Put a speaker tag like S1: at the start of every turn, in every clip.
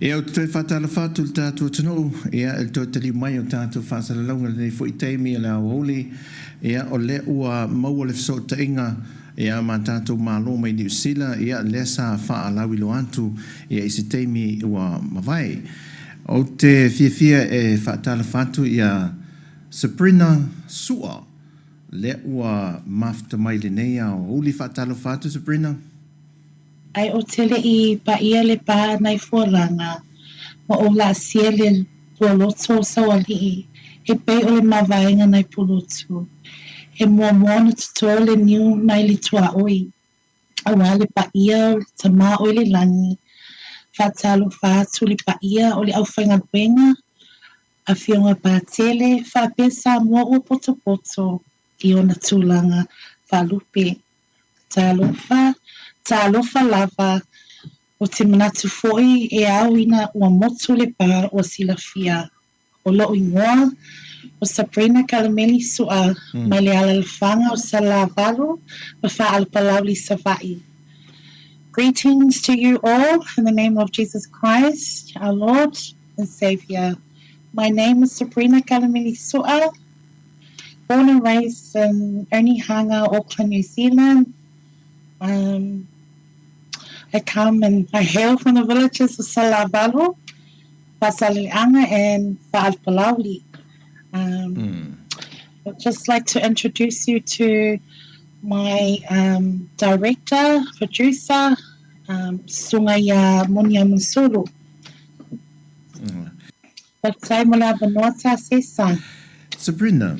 S1: E au te whatala whātu le tātua tanu, ia el tō tali mai o tātua whāsala launga le fo i teimi ala holi, ia o le ua maua le whasau ta inga, ia ma tātua mālo mai New Zealand, ia le sa wha alawi lo antu, ia isi teimi ua mawai. O te fia e whaatala whātu ia Sabrina Sua, le ua mafta mai le nei au holi whaatala whātu Sabrina.
S2: Ai o tele I pa ia le pa nai fualanga ma o la sia le pualoto sawali e pei o le mawainga nai pulotu e mua na tutoa le niu nai li tua oi awa le pa ia ta ma o le langi fatalo fatu le pa ia o le au whainga wenga a fionga pa tele fa pesa mua o poto poto I ona tūlanga fa lupe talo fa lava o te manatu foi e au ina ua motu le pa o silafia o lo ingoa o Sabrina Kalameli sua mai le ala lefanga o salavalo ma fa alpalauli savai. Greetings to you all in the name of Jesus Christ, our Lord and Savior. My name is Sabrina Kalameli sua, born and raised in Onehunga, Auckland, New Zealand. I come and I hail from the villages of Salavalo, Pasalianga, and Fa'alpalauli. I'd just like to introduce you to my director, producer, Sungaya Moni Aumalesulu. Tasesa.
S1: Sabrina.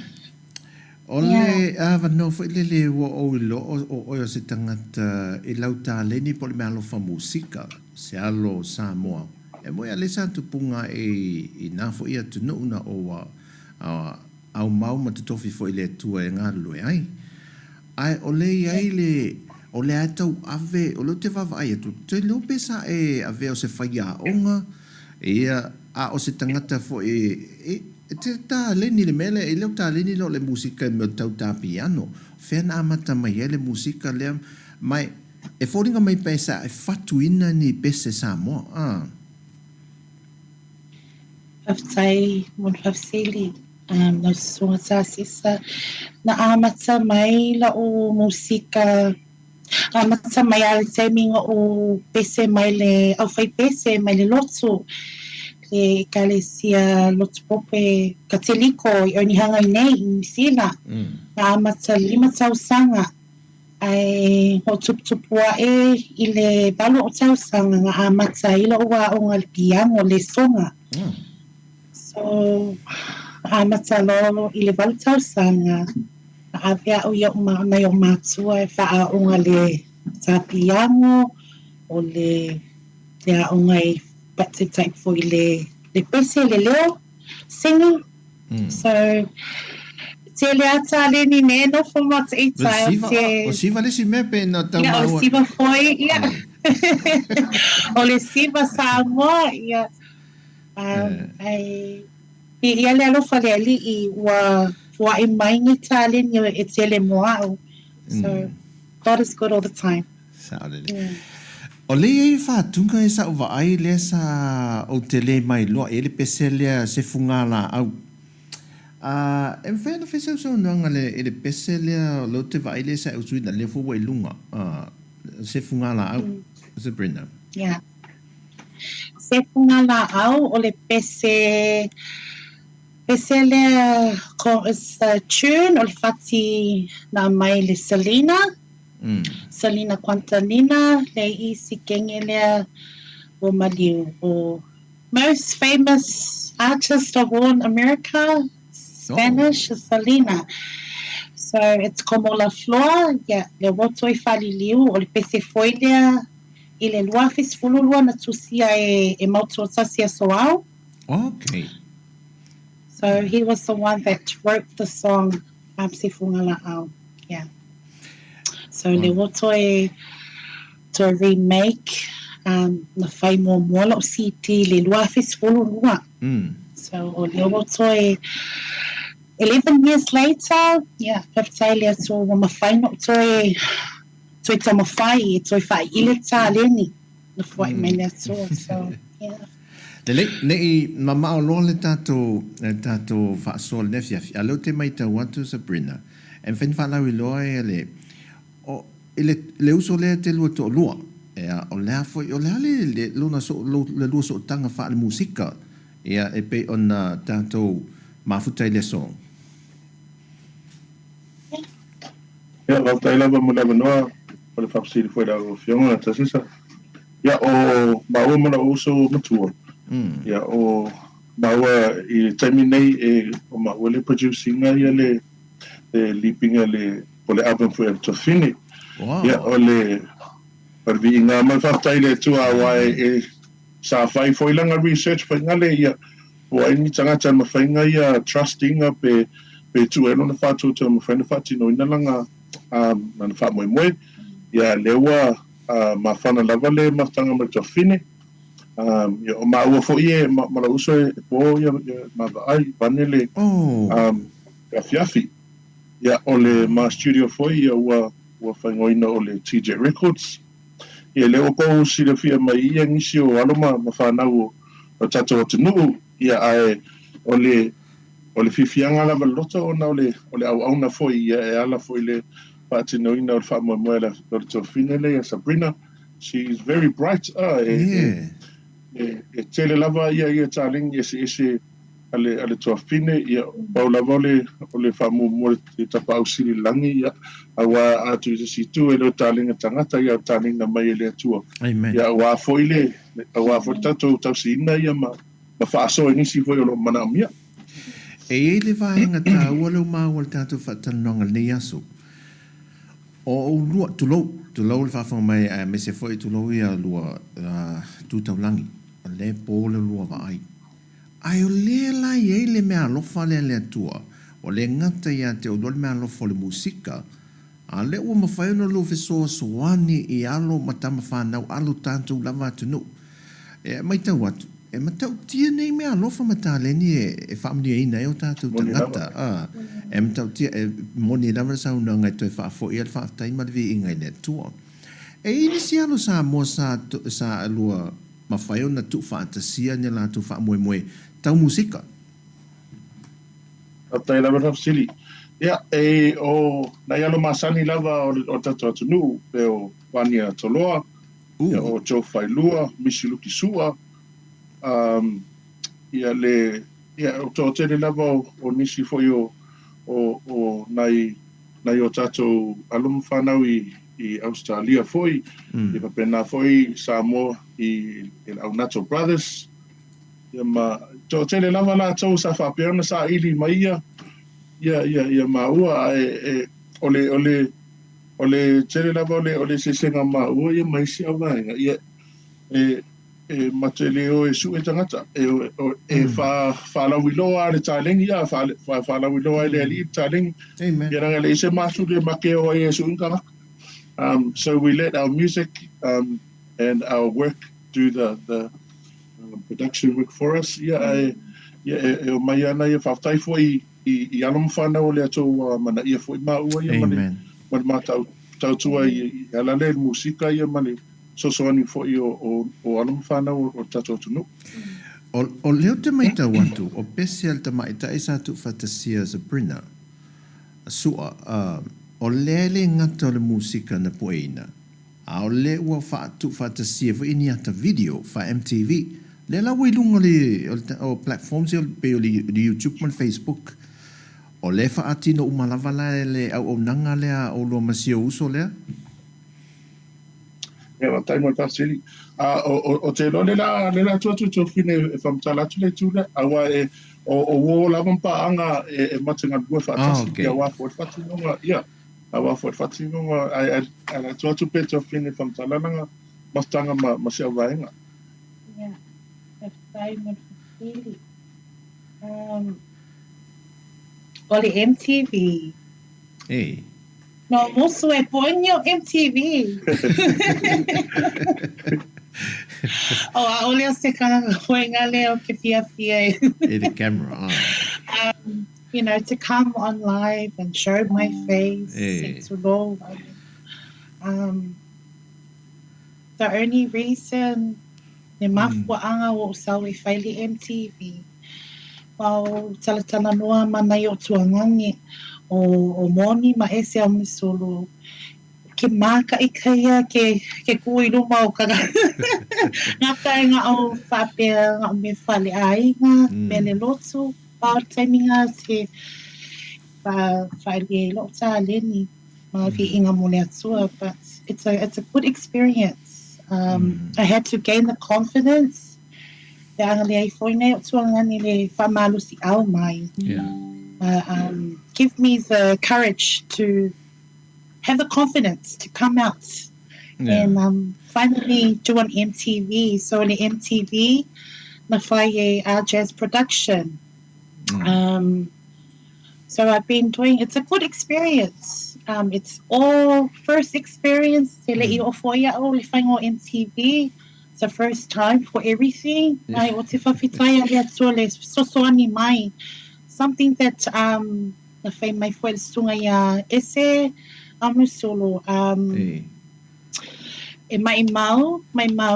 S1: Ole ava no fo le wo o lo o se tangata I lau Taleni po le malo fa musika se alo Sāmoa e mo ya le santu punga I na fo ia tu no una o au mau ma te tofi fo le tua e ngalo ai ole ai le ole atau ave o lo te vava ai tu te lo pesa e ave o se faia onga ia a o se tangata fo te Taleni le mele e leo Taleni lo le musika me tau ta piano fena amata mai le musika le mai e foringa mai pesa e fatuina ni pese Sāmoa
S2: Aftai mon fafseli no so Tasesa na amata mai la o musika amata mai al seming o pese mai le au fai pese mai le lotu e kalesia lotupope kateliko I Onehunga nei I Misila na amata 5,000 ai ho tuptupua I le balo o tausanga nga amata ila ua o ngal piano le songa so amata lo I le balo tausanga na avea o ia na yo matua e faa o ngale ta piano o le o ngai but to take for le pese le leo singing so te le Taleni ne no for what it
S1: o siva le si mepe na tau
S2: yeah o siva foi yeah o le siva Sāmoa yeah ai ia le alo fale ali I wa I mai ni Taleni e te le moa so God is good all the time
S1: o le e whātunga e sa uwa ai le sa o te le mai loa e le pese lea se funga la au. E mwhena whesau sau nanga le e le pese lea lo te wa ai le sa usuina le fuwa I lunga se funga la au. Sabrina.
S2: Yeah. Se funga la au o le pese lea ko is tune o le whati na mai le Selena. Selena Quantanina le isi kenge lea o maliu o most famous artist of all in America Spanish is Selena so it's como la flor yeah le woto I faliliu o le pese foi lea I le lua fisfululua na tusia e mautu o tasia soau
S1: okay
S2: so he was the one that wrote the song Se funga la au yeah so le woto to remake na whai mua lo CD le lua fisfulu lua. So o le woto 11 years later, yeah, peptai lea so wa mawhai no to ta mawhai to whai ile Taleni na whai mai lea so yeah.
S1: Nei mama o lo le tato fa sol ne fia alo te mai ta watu Sabrina. En fen fa la wiloe le o le uso le te lu to lua. O le afo o le ale le luna so le lu so tanga fa le musika. E pe ona tato mafuta le song.
S3: Ia, lau tai lava mo lava noa, o le whapasiri fwoi la o fionga, Tasesa. Ia, o maua mana uso matua. Ia, o maua i taimi nei o maua le producinga ia le lipinga le po le album fwoi to fini. Ia, o le vi inga mai whaptai le tua wai sa whai fwoi langa research pa ngale ia, o ai ni tangata ma whainga ia trustinga pe tu e lona whātua te ma whaina whātino ina langa mana wha moe moe, ia lewa ma whana lava le matanga ma to fine. Ia o maua fo ie, ma la uso e po ia ma ai, vane le fiafi. Ia o le ma studio fo ia ua whaingoina o le TJ Records. Ia lewa po si le fia mai ia ngisi o aloma ma whanau o tato o tunu, ia ai o le fifianga lava lota ona o le au na foi ia e ala foi le patinoina o le whamoemoe o le tofine le a Sabrina. She's very bright. E tele lava ia taling ese ale tofine ia pau lava o le whamoemoe te tapa au siri langi ia awa atu i situ e le taling tangata ia taling na mai le atua. Ia awa foi tato tausina ia ma whaaso e nisi foi o lo mana mia.
S1: E le vaenga ta ua lau maua le tātou whatanonga nei aso. O lua, tulau le whawhanga mai me se foi tulau ia lua tūtaulangi. O le pō le lua wa ai. Ai o le lai e le mea alofa le atua. O le ngata ia te o le mea alofa le musika. A le ua mawhai no lo fesoa soani i alo matama whanau alo tātou lava atunu. E mai tau atu. E matau tia nei mea alofa ma Taleni e whaamni e ina e o tātou tangata. E matau tia e moni lava sa una ngai toi whaafo i al whaatai ma levi ingai le tua. E ini si alo Sāmoa sa alua mawhai o na tu whaatasia ni la tu whaamoe tau musika.
S3: Tai lava rafsili. Ia, o nai alo masani lava o tātou atunu e o Wania Toloa, o Joe Whailua, Misiluki Sua, ia o tō tele lava o nisi foi o nai o tātou alum whanau i Australia foi, i papena foi Sāmoa i au Nato Brothers. Ia ma tō tele lava la tau sa whapeona sa ili mai ia maua o le tele lava o le sesenga maua ia mai si au vaenga. Ia matele o su e tangata whalawiloa le talengi ia whalawiloa le ali talengi ia ranga le ise masu le make o e su inkanga. So we let our music and our work do the production work for us. Ia o mai ana ia whaftai fo i anam whanau le atou mana ia fo i maua ia mani tau tua i alale musika ia mani sosoani fo i o anam whanau o tatou tunu.
S1: O leo te mai tau atu, o pese al Tama'ita'ipese atu whatasia Sabrina, sua, o lele ngata o le musika na poeina, a o le ua whatasia fo ini ata video, fa MTV, le la wailunga o platforms o YouTube man Facebook, o le whaati no umalawa le au nanga lea o lo masio uso lea?
S3: Ia, tai mo tasili. O te lo le la tuatu to fine e whamtala tu le tūle, awa o wo lawan pa anga e matinga dua whaatasi, ia wafo e whatinonga, ia, a wafo e whatinonga, a la tuatu pe to fine e whamtala nanga, mastanga ma se awaenga.
S2: Ia, e tai mo tasili. O le MTV.
S1: Ei.
S2: No, mosu e poinho MTV. O a ole o se ka hoenga leo ke fia.
S1: The camera.
S2: You know, to come on live and show my face.
S1: Hey.
S2: The only reason Ne mafuanga o sau e whaili MTV. Pau talatana noa manai o tuangangi o Moni Aumalesulu. Ke maka I kaia ke kui ruma o kaga. Ngā kai ngā o whapea ngā o me whale ainga, mele lotu, pau taiminga te whaile lo Taleni. Mavi inga mole atua, but it's a good experience. I had to gain the confidence. Te angali ai whoine o tuangani le whamalusi au mai. Give me the courage to have the confidence to come out and finally do an MTV. So in the MTV, na whai our jazz production. So I've been doing, it's a good experience. It's all first experience. Te le I o whoia o le whaingo MTV. It's the first time for everything. Ai o te whawhitai a atua le sosoani mai. Something that na whai mai whai sunga ia ese Aumalesulu. E mai mau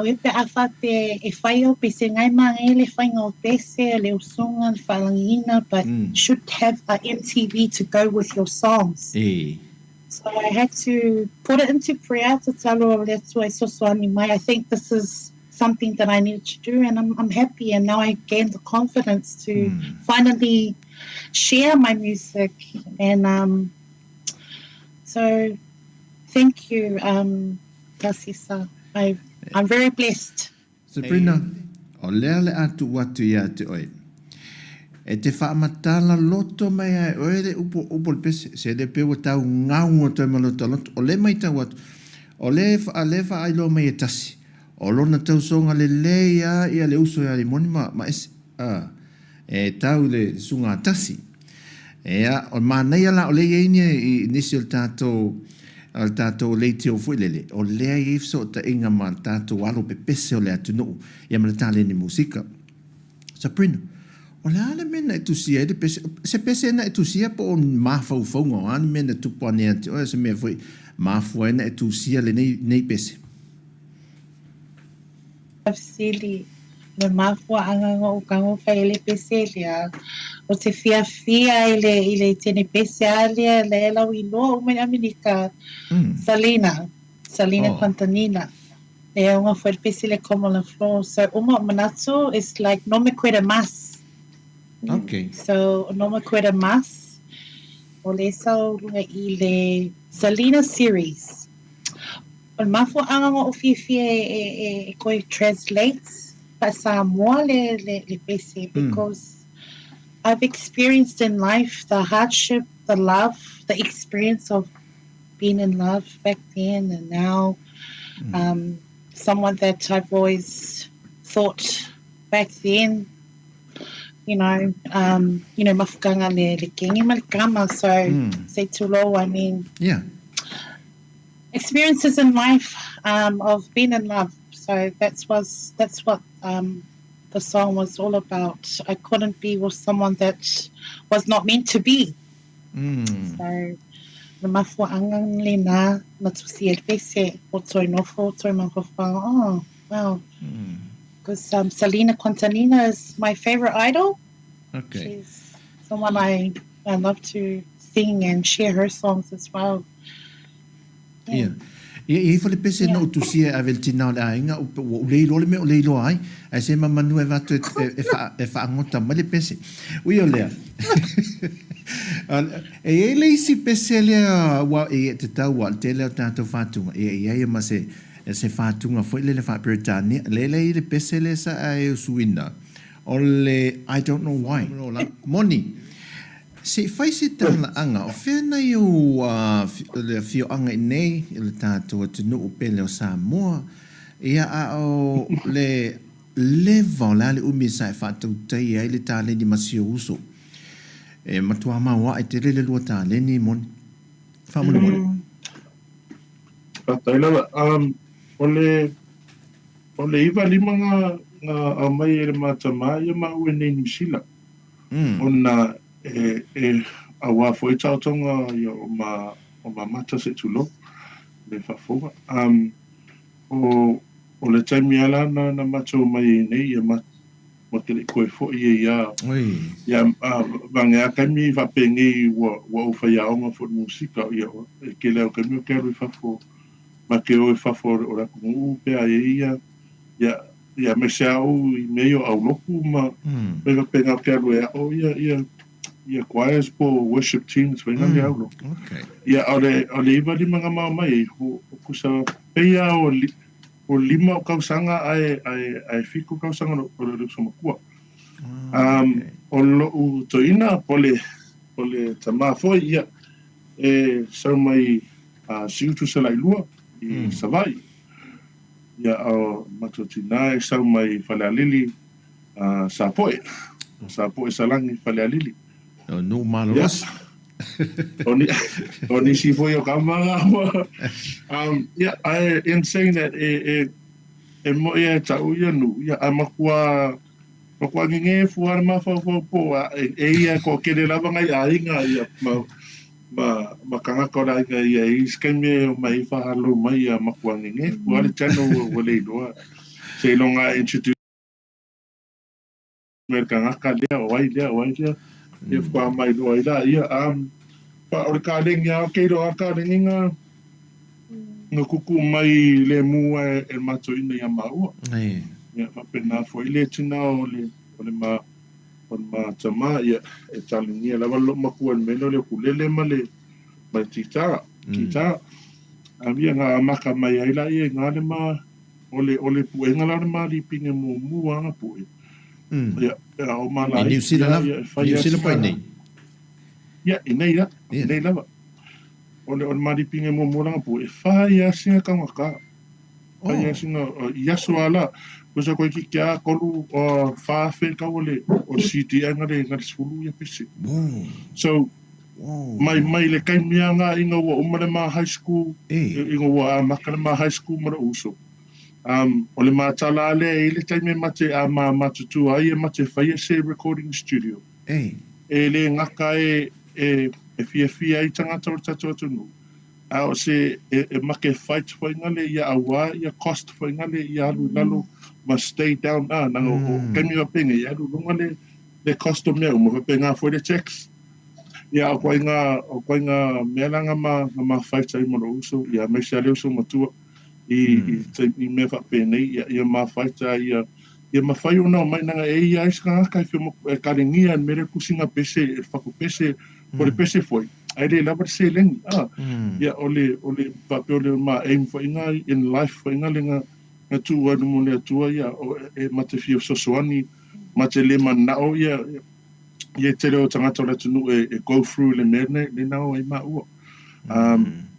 S2: e pe awha te e whai o pese ngai mangai le whainga o pese, le usunga, le whalangina, but should have a MTV to go with your songs. So I had to put it into prayer to talo le atua e sosoani mai. I think this is something that I needed to do, and I'm happy, and now I gained the confidence to finally share my music. And so thank you, Tasesa. I'm very blessed.
S1: Sabrina, o lea le atu watu ia te oe. E te whaamatala loto mai ai oe le upo le pese. Se le pewa tau ngau o toi malota loto. O le mai tau watu. O le wha ailo mai e tasi. O lona tau songa le ia le uso ia le moni ma ese. E tau le sunga tasi. Ea, o mānei ala o le ieinia I nisi o tātou le te o fuilele. O lea I ifso o ta inga ma tātou alo pe pese o le atunu. Ia ma le Taleni Musika. Sabrina, o le ale mena e tusia e pese. Se pese ena e tusia po o mawhauwhaunga o ane mena tupo anea te oe se mea fui mawhua ena e tusia le nei pese.
S2: Sili, le mawhua anga o kango whaile pese lea. O te fia I le tene pese alia le elau I loa o mai Amerika. Sabrina Contanina. E unga foi pese le como la flor. So uma manatu is like no me cuida más.
S1: Okay.
S2: So no me cuida más. O le sau runga I le Sabrina series. O mawhua anga o fia e koi translates pa Sāmoa le pese because I've experienced in life the hardship, the love, the experience of being in love back then and now. Someone that I've always thought back then, mafukanga le kengi malikama. So say tulo, I mean, experiences in life of being in love. So that's what the song was all about. I couldn't be with someone that was not meant to be. So the mafuangang lena matusi el pese otoi nofo otoi mankofa. Oh wow! Because Sabrina Contanina is my favorite idol.
S1: Okay.
S2: She's someone I love to sing and share her songs as well.
S1: Yeah. I fale pese no tusia avel tina le ainga o leilo le me o leilo ai ai se mamanu e vatu e fa angota male pese ui o lea e le isi pese lea wa e te tau wa te leo tātou whātunga e ma se whātunga foi le wha Britania le pese le sa ai usuina o le I don't know why Moni se fai se tala anga o whena I o le fio anga I nei le tātou atunu o pele o Sāmoa ia o le leva la le umi sa whātou tai ai le Taleni Musika e matua maua ai te lele lua Taleni Moni whamuna Moni
S3: Taila o le iwa lima ngā a mai e le mātama ia mau e nei New Zealand ona a wā fo e tautonga ia o ma mata se tulo le whafonga. o le taimi ala na matou mai nei ia ma ke le koe fo ia ia vange a kaimi fa pengi wa o fa ia onga fo musika ia ke le o kaimi ke ru fa fo ma ke o fa fo o la ku pe a ia ia me se au I meio au loku ma pe penga ke ru o ia choirs po worship teams venga le au ia ole iwa di mga mai ho kusa pe ia o lima o kausanga ai fiku kausanga o le somakua. O lo u toina pole tama foi ia sau mai siutu sa lailua I savai. Ia o matotina sau mai falealili Sapoe salangi falealili.
S1: No malos.
S3: Oni si foi o kamanga. Yeah, I am saying that mo ia tau ia nu ia makua nge fuar ma fa po ia ko kele lava ngai ainga ia ma kanga ko ra ia iskeme mai fa halo mai ia makua nge fuar chano wole doa se longa introduce mer kanga ka dia wai ia fa mai doa ia pa o ka lenga ke do ka lenga no kuku mai le mua e mato ina ia maua. Ia whapena foi le tina o le ma tama ia e Taleni ia lawa lo makua meno le kulele ma le mai tita. Ia ngā maka mai aila ia ngā le ma o le puenga la le ma li pinge mua anga pue. Ia o mala
S1: New Zealand pa nei.
S3: Ia inei lawa. O le maripinge mo moranga po e whai asinga kangaka. Whai asinga iaso ala. Kusa koe ki kia kolu whawhe ka ole o siti ngare sulu ia pese. So, mai le kaimia ngā inga ua umare ma high school, inga ua makana ma high school mara uso. O le mātala ale le taime mate a matutu ai e mate whai se recording studio. E le ngaka e fia I tangata o tato atunu. A o se make fight fo ingale ia awa ia cost fo ingale ia alu lalo ma stay down nanga o kemi wa penge ia alu lungale le cost o mea uma penga fo le checks. Ia o koe ngā mea langa ma fight ai moro uso ia me se aleo so matua I me fa pene ia ma fight ia ma fai ona o mai nanga ia iska kai fio karengia mere kusinga pese faku pese por le pese foi ai le lava se lengi ia ole papole ma aim for inga in life for inga lenga tu anu mo le tu ia e mate fio sosoani mate le manao ia te reo tangata la tunu e go through le merne le nao ai ma ua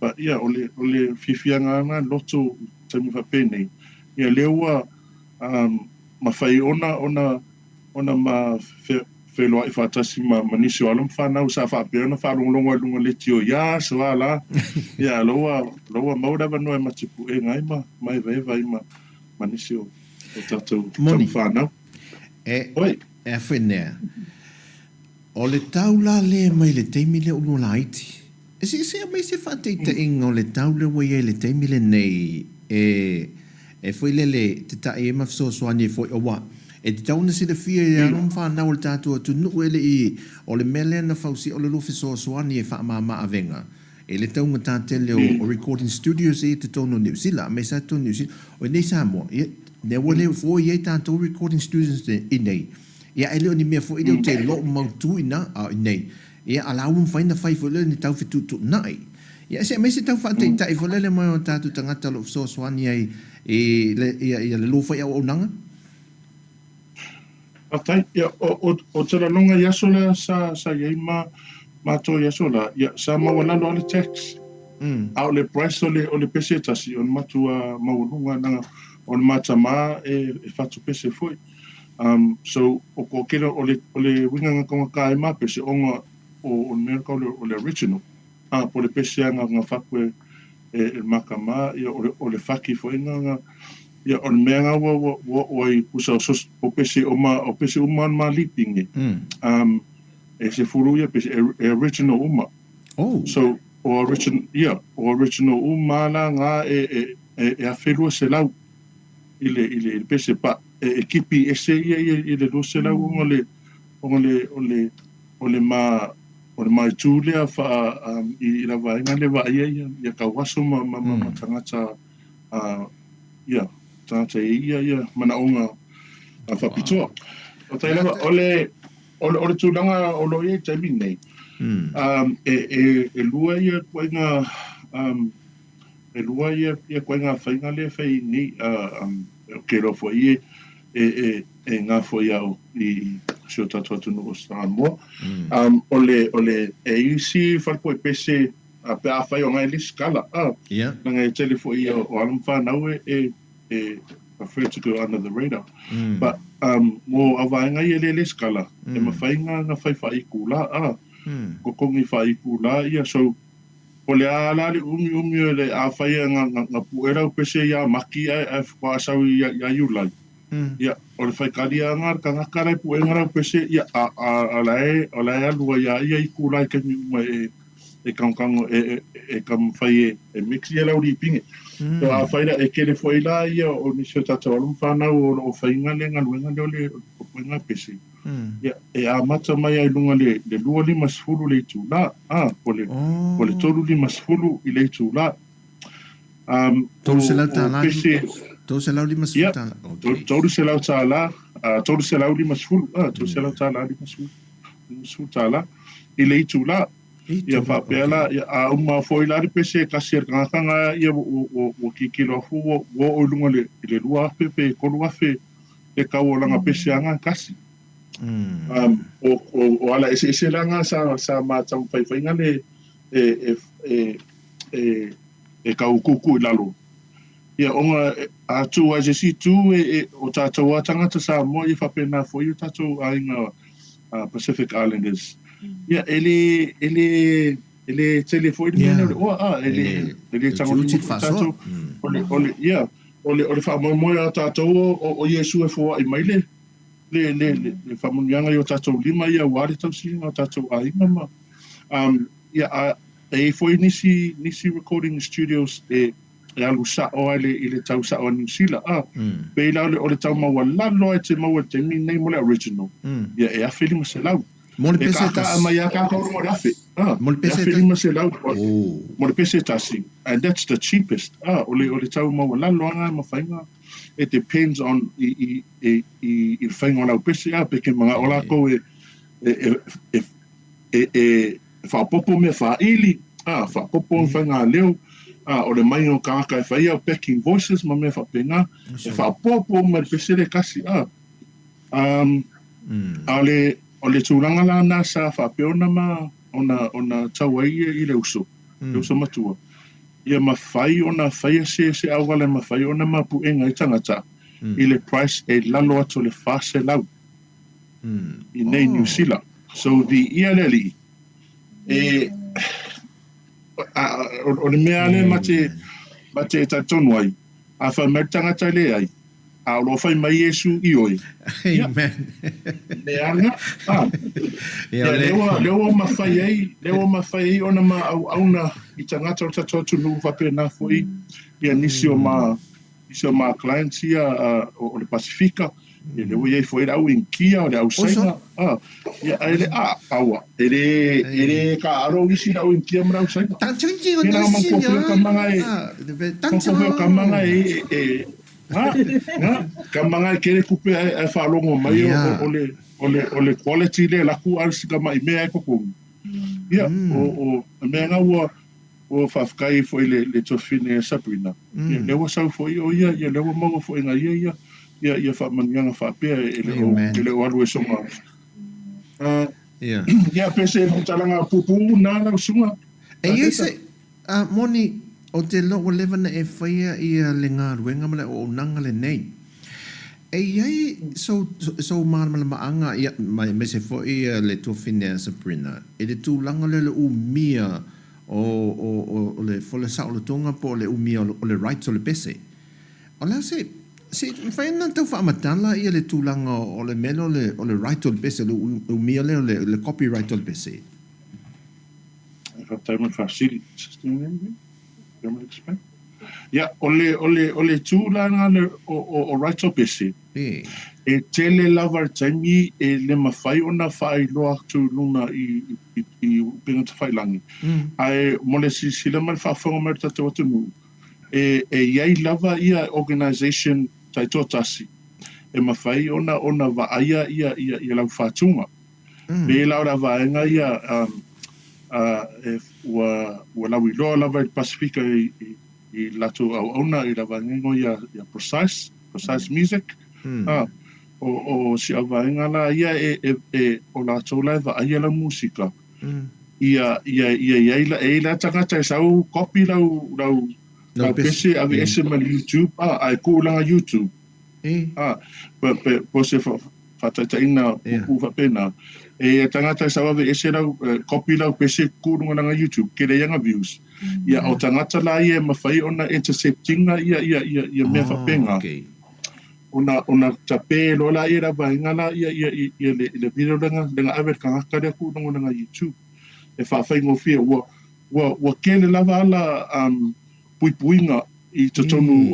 S3: but ia ole fifianga nga loto tami fa pene ia leua ma fai ona ma Wheloa I whātasi manisi o alum whanau sa whāpeona whārongolongo lunga le tio ia so ala ia loa maurawa noe matipu e ngai mai veva I manisi o tatou whanau.
S1: Oi. E whenea. O le taula le mai le teimi le unu laiti. E si mai se whateita inga o le taula wai e le teimi le nei e whailele te tae e mawhisosoani e whoi o wa. E te tauna si le fia e arum whanau le tātua tu nuku ele I o le mele na whausi o le lufi soasoani e whaamama a venga. E le taunga tātele o recording studios e te tono New Zealand, me sa tono New Zealand, o nei Sāmoa. Ne wale fo I e tātou recording studios I nei. Ia ele o ni mea fo I leo te lo mautu ina I nei. Ia alawum whaina whai fo leo ni tau whitutu nai. Ia se me se tau whaatei tai fo lele mai o tātou tangata lo soasoani ai e le lo whai au nanga.
S3: Atai, ia, o tera longa iasola sa iei mātou iasola, ia, sa mawanalo ale tax. Au le price o le pese tasi, on matua mawanunga nanga, on matama e whatu pese foi. So, o ko kera o le winganga konga ka e pese, onga o America o le original. Po le pese anga ngā whakwe e makama, ia, o le whaki foi nga ia on mea ngā wa I kusa o pese uma ma lipinge. E se furu ia pese e original uma. So, o original uma la ngā e a wherua se lau. ile pese pa kipi ese ile lo se la ole ma tule fa I la va ngale va ia ka waso ma tangata ia tangata ia mana onga fa pito o tai lava ole tulanga olo ia tami nei lua ia koinga e lua ia koinga whainga le whai ni ke ro fo ie e ngā fo ia I sio tatua tunu o Sāmoa ole e isi whalpo e pese pe a whai o ngai le skala nanga e tele fo ia o alam whanau e prefer to go under the radar but mo avainga ia le skala e mawhainga nga whai kula ko kongi whai kula ia so ole ala le umi le a whai nga puera pese ia maki e whaasau ia yulai ia ole whai karia ngar ka ngakara puera pese ia alae alua ia I kula I kemi uma e kangango e kam whai e mixi e lauri pinge so a whaira e kere foi la ia o nisio tata walum whanau o whainga le ngaluenga le ole o puenga pese ia e a mata mai ai lunga le lua lima sifuru le itu la ole tolu lima sifuru I le itu la
S1: Tolu se lau tā la
S3: pese
S1: tolu se lau lima sifuru tā la
S3: tolu se lau tā la tolu se lau lima sifuru tolu se lau tā la lima sifuru tā la I le itu la ia whapela a uma foi la pese kasi kanga ia o kikilo fu o lunga le lua pe kolu afe e kaolanga pese anga kasi o ala ese langa sa ma tam fai ngale e kaukuku lalo ia onga a tu a jesi tu o tatou tangata Samoa I whapena foi o tatou ainga Pacific Islanders ia ele telefone mena ele tango tatou ole fa mo tatou o Yesu e fo I maile le fa mo yanga yo tatou lima ia wari tau singa tatou ainga ma ia e foi nisi recording studios alu sa o ile tau sa o New Zealand pe la ole tau ma wala lo te ma te mi nei mo le original ia e a feeling se lau
S1: mo le pese tas
S3: ma ia ka ko mo rafe
S1: mo le pese
S3: feeling se lau mo le pese tasi and that's the cheapest ole tau ma wala lo nga ma fainga it depends on I fainga la pese pe ke mga ola ko fa popo me fa ili fa popo fainga leo o le mai o ka fai o packing voices ma me fa pena fa popo me pese le kasi ole tūranga la na sa fa peona ma ona tawai I le uso matua ia ma fai ona fai se awale ma fai ona ma puenga I tangata I le price e lalo atu le fase lau I nei New Zealand so the ialeli o le mea le mate tatonu ai a fa me tangata le ai a lo fai mai Yesu I oi
S1: amen
S3: le anga leo ma fai ai ona ma auna I tangata o tatu no fa pena foi ia nisi o ma clients ia o le Pacifica ele o ia foi au in kia o le au saina ia ele awa ele ka aro isi au in kia mra au saina
S1: tanchi o
S3: ina ma ko ka manga kamanga kere kupe e whalongo mai ole quality le laku arsika mai mea e koko ia o mea ngā ua o whafkai foi le tofine Sabrina ia lewa sau foi o ia lewa maua foi ngā ia whamanianga whapea e le o alu e songa ia pese mutalanga pupu nā lau sunga
S1: e ise Moni o te loa lewa na e whaia ia le ngā ruenga male o nanga le nei. E iai so marama le maanga ia mai me se fo ia le tofine Sabrina. E le tūlanga le umia o le fole sa o le tonga po le umia o le rights o le pese. O la se whaina tau whaamatala ia le tūlanga o le melo o le right o le pese, le umia le copyright o le pese.
S3: Whataimu whaasiri. Can I explain? Ia, ole tūlanga o Raitopese. E tele lava taimi e le mawhai ona whai loa tu luna i pinga te whailangi. Ai mole sila mai whawhanga mai tato atu nuu. E iai lava ia organisation tai tōtasi. E mawhai ona wa aia ia lau whātunga. Me lau ra vaenga ia ua lau iloa lava i Pasifika i lato au auna i la vaenga ia Precise Music. O si a vaenga la ia o lato lai va aia la musika. Ia la tangata e sau copy lau pese ave ese ma YouTube. Ai kūlanga YouTube. Po se whatataina uwa pena. E tangata sa ave ese lau copy lau pese kūrunga nanga YouTube. Kere yanga views. Ia o tangata la ia mawhai ona interceptinga ia mea whapenga. Ona tape lola ia rava ingala ia le video lenga ave kangaka rea kūrunga nanga YouTube. E whawhai ngofia ua kele lava ala puipuinga i tatonu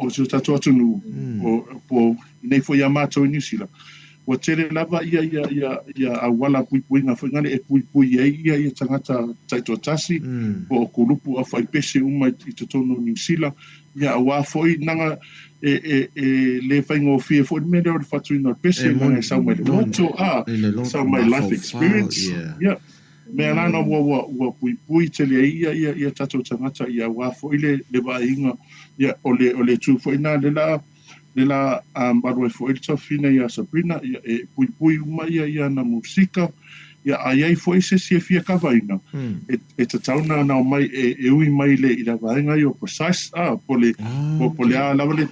S3: o se tatu atunu o nei fo ia mātou i New Zealand. Ua tere lava ia awala puipuinga whaingane e puipui ia tangata taito tasi o kurupu a whaipese uma i tatonu New Zealand. Ia awa foi nanga le whaingo fia foi mele o le whatuina pese nanga e sau mai le moto sau mai life experience. Mea nana ua puipui tele ia tatou tangata ia wafo ile le vainga ia o le tu fo ina le la barua fo ile tofina ia Sabrina ia puipui uma ia na musika ia ai fo ise se fia kavaina e tatauna na mai e ui mai le ila vainga io Precise pole a lava le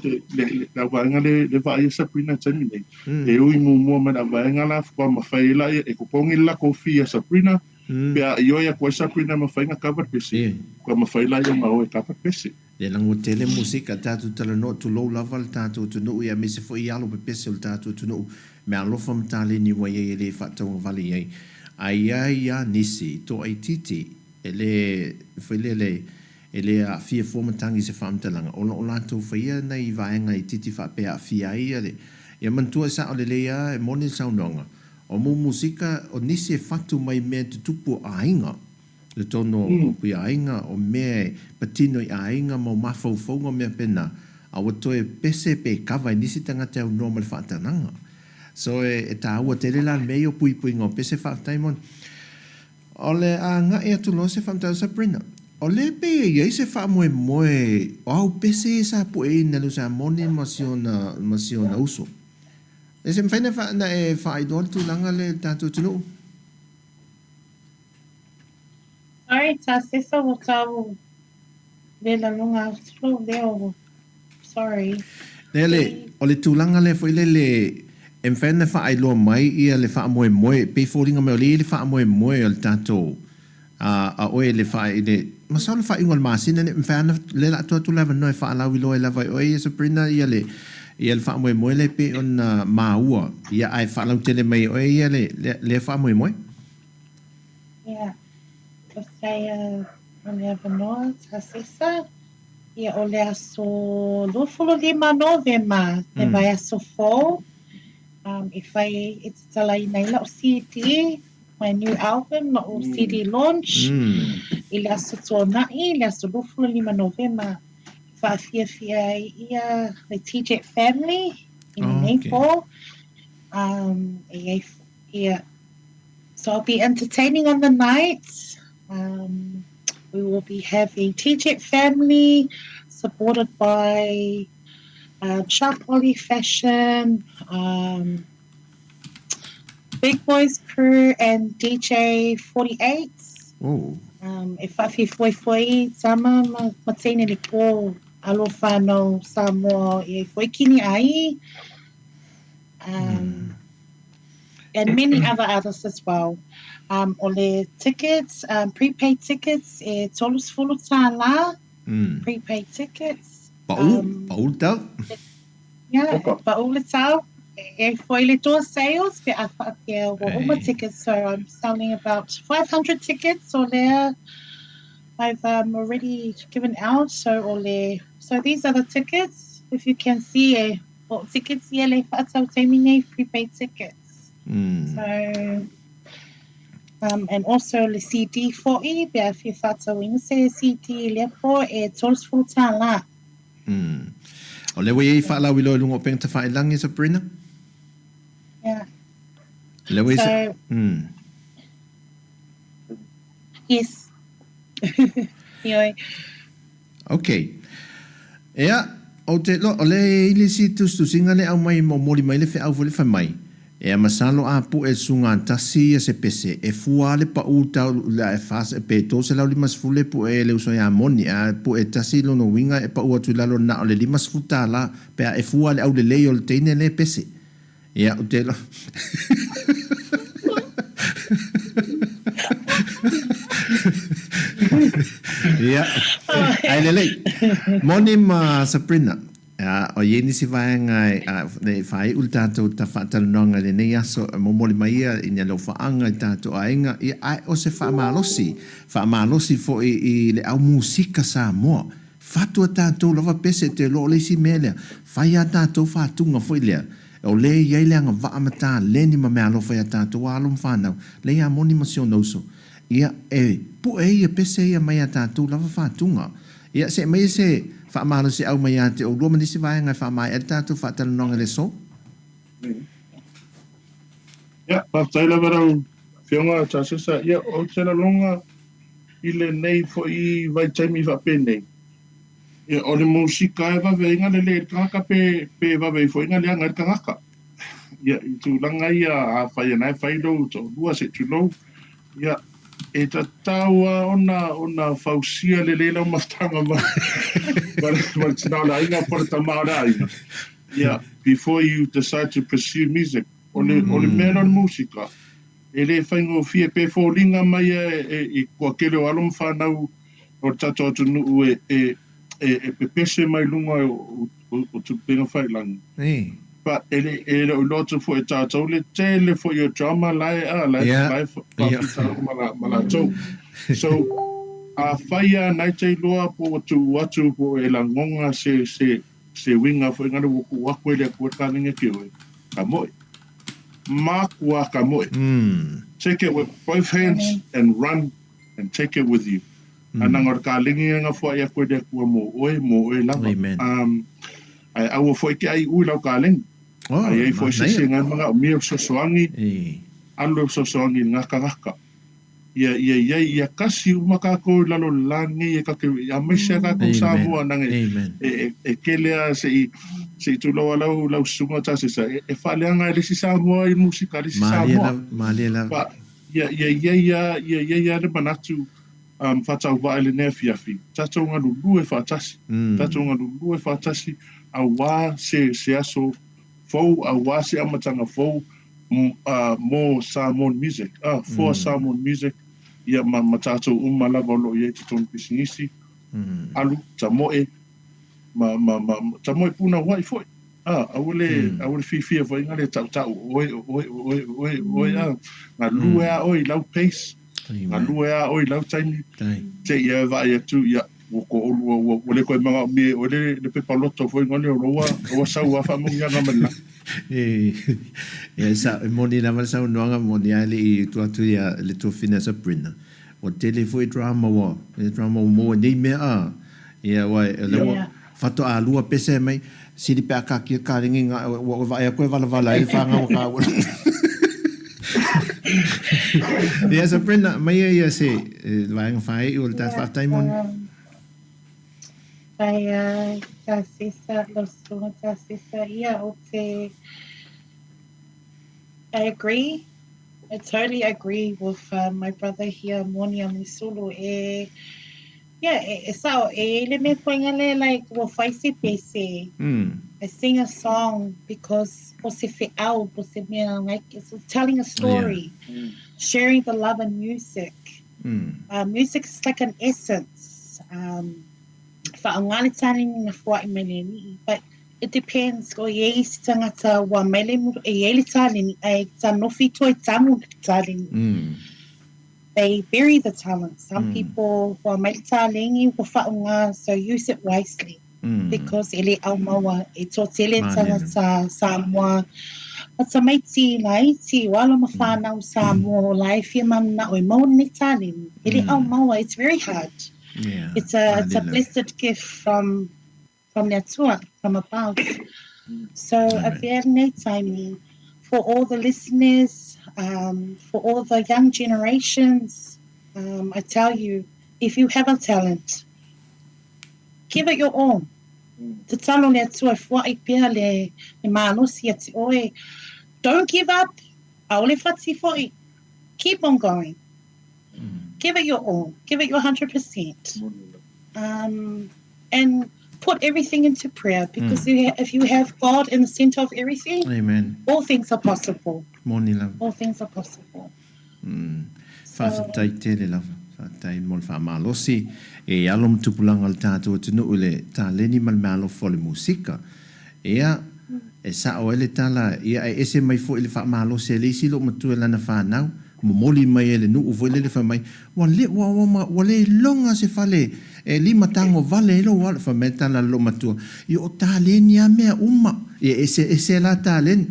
S3: vainga le vai Sabrina tamile e ui mo ma la vainga la fo ma faila e kupongi la kofia Sabrina. Pea ioia koe Sabrina mawhainga kawar pese. Koe mawhaila ia mao e kawar pese.
S1: Le lango tele musika tātou talano tu lou lava le tātou tunu ia me se fo i alo pe pese le tātou tunu. Me alofa Taleni wa ia le whātaunga vali iei. Ia nisi to ai titi ele a fia formatangi se whaamtalanga. O lātou whaia nei vaenga i titi whapea a fia ia le. Ia mantua sa o le lea e mone saunonga. O mo musika o nisi e whatu mai mea te tupu a inga. Le tono o pui a inga o mea patino i a inga mo mawhauwhaunga mea pena. A watoe pese pe kawa i nisi tangata au normal whaatananga. So e tā ua te lela mea o pui ngā pese whaataimon. O le a ngā ea tu lo se whaamtau Sabrina. O le pe e se whaamoe moe o au pese e sa pu e ina lu sa mone masiona uso. E se mwhaina na e whaidol tu langa le tātou tunu?
S2: Sorry, Tasesa o tau lela lunga slow leo. Sorry.
S1: Lele, o le tūlanga le fo le e mwhaina whaailoa mai ia le whaamoe pe fōringa me o le whaamoe o le tātou a oe le whaai le masau le whaingo le māsina ne mwhaina le la tua tu lava noe whaalau i loa e lava oe e Sabrina ia le le whaamoe le pe on maua ia ai whaalau tele mai oe ia le whaamoe
S2: Yeah. To say o le avanoa Tasesa ia o le aso 25 Novema le vai aso 4 e whai e te talai nei la o CD my new album na o CD launch i le aso tuanai le aso 25 Novema Fia ia the TJ family in Nepal. So I'll be entertaining on the night. We will be having TJ family supported by Sharp Poly Fashion, Big Boys Crew, and DJ 48. E whawhi sama matene le ko alo whanau Sāmoa e whaikini ai. And many other artists as well. O le tickets, prepaid tickets, e tolus fulu tāla, prepaid tickets.
S1: Paul tau?
S2: Yeah, paul tau. E foi le tour sales, pe a whaakia o uma tickets, so I'm selling about 500 tickets, so there I've already given out. So these are the tickets. If you can see, tickets prepaid tickets. So. And also the CD for if you thought so when say CD lepo tools full time.
S1: O le wei whaala wilo lungo peng te whae langi Sabrina?
S2: Yeah.
S1: Le wei
S2: So, yes. Anyway.
S1: Okay. Ea, o te lo, o le ili si tu singa le au mai mo mori mai le fe au vole fa mai. Ea masalo a pu e sunga tasi e se pese. E fua le pa uta la e fasa e peto se lau limas fule pu e le uso ya moni. A pu e tasi lo no winga e pa ua tu lalo na o le limas futa la. Pea e fua le au le leo le teine le pese. Ea o te lo. Ea. Ai le lei. Moni ma Sabrina. O ye ni si vai ngai le fai ultato ta fatal nonga le nei aso mo moli mai i ne lo faanga tato ainga i ai o se fa malosi fo i le au musika Sāmoa fatu tato lova pese te lo le si mele fai tato fatunga fo ile o le ye le nga va amata le ni ma malo fai tato alum fanau le ya moni masio noso ia pu e pese ia mai tato lova fatunga ia se mai se fa malo se au mai ate o lo mani se vai nga fa mai eta tu fa tal nonga le so
S3: ya pa taila bara fionga Tasesa ya o tela longa ile nei fo I vai taimi fa pene ya o le musika e va venga le kaka pe va ve fo inga le anga kaka ya tu langa ia a fa ia nai fa do to lua se tu lo ya e ta taua ona fausia le lela mastanga ma but it's not inga porta maura inga yeah before you decide to pursue music ole melon musika ele faingo fie pe fo linga mai e ko kele alum fanau o tato tunu e pese mai lunga o tu penga fai lang but ele o loto fo e tato le tele fo your drama lai mala to so a faia nai te loa po watu po e la ngonga se winga fo ngana wo ku ko le ko ka nge ke we ka moi ma kwa ka moi take it with both hands and run and take it with you anangor ka lingi nga fo ya ko de ko mo oe la ai au fo ki ai u la ka ling ai fo se nga mga mi so soangi alo so soangi nga ka ia kasi umaka ko lalo langi ka ke ya mesha ka ko Sāmoa nange e kelea se tu lo lau sunga Tasesa e faleanga le si Sāmoa I musika le si Sāmoa
S1: malela
S3: pa ia le manatu fatau va ele ne fiafi tatonga lu e fatasi a wa se aso fo a wa se amatanga fo mo Samoan music for Samoan music ia matato umala volo ye ton pisinisi alu tamoe tamoe puna wai foi awole fi foi ngale tau oi na lua oi lau pace na lua oi lau time te ia va ia tu ia ko ole ko manga mi ole le pe paloto foi ngale roa sa wa fa mo nga mala
S1: sa moni na sa noanga moni ali tu ia le tu fina Sabrina o tele foi drama mo nei me ia wa le fato a lua pese mai si di pa ka ki ka ringi nga wa ia ko vala il fa nga ka ia Sabrina mai ia se vai nga fai ul ta fa taimon
S2: Tasesa, Tasesa, yeah, okay. I agree. I totally agree with my brother here, Moni Aumalesulu. So le me poingale like wo faisi pese. I sing a song because like it's telling a story, sharing the love and music. Music is like an essence. But it depends ko ye tangata wa mele mu e ye taleni ai tanofi to tamu taleni they bury the talent. Some people who are maitalengi ko whaunga, so use it wisely. Because ele au maua e tō teletanga sa Sāmoa. But sa maiti la iti, wala ma whanau Sāmoa, la e whia mamna o e mauna ni tāleni. Ele au maua, it's very hard.
S1: Yeah.
S2: It's a blessed gift from their tua, from above. So a very taimi for all the listeners, for all the young generations, I tell you, if you have a talent, give it your all. Te talo le atua whae pia le mālosi ati oe. Don't give up. Aole whati whae. Keep on going. Give it your all. Give it your 100%. And put everything into prayer, because if you have God in the center of everything,
S1: Amen.
S2: all things are possible.
S1: Moni lava.
S2: All things are possible.
S1: Whawhatai tele lava. Whawhatai mo le whamalosi. E alo mtupulanga le tātua tunu ule Taleni Musika. Ea, e sao ele tala, ia e ese mai fo ele whamalosi e leisi lo matua lana whanau. Momoli mai ele nu uvo ele whamai. Wale longa se whale. E lima tango vale lo wale whametala lo matua. I o Taleni a mea uma. E ese la Taleni.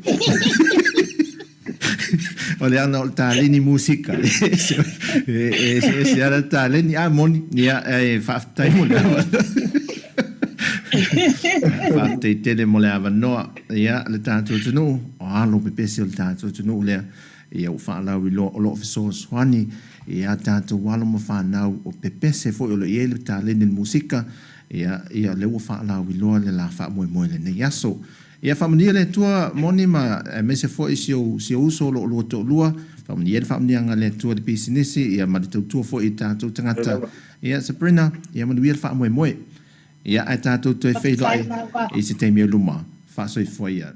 S1: Ole ana o Taleni Musika. Ese ala Taleni a Moni. Ia e whaftai mo le awa. Whaftai tele mo le awa noa. Ia le tātou tunu. O alo pepese o le tātou tunu lea. Ia o whaalau I lo fiso swani. Ia tātou walo mo whanau o pepese fo o le iele Taleni Musika. Ia leo whaalau I loa le la wha moe le nei aso. Ia whamania le tua Moni ma mese fo I si uso lo to lua. Whamania le whamania nga le tua de pisinisi. Ia maritau tua fo I tātou tangata. Ia Sabrina. Ia manuia le wha moe. Ia ai tātou toi whailoa I se teimia luma. Wha soi fo ia.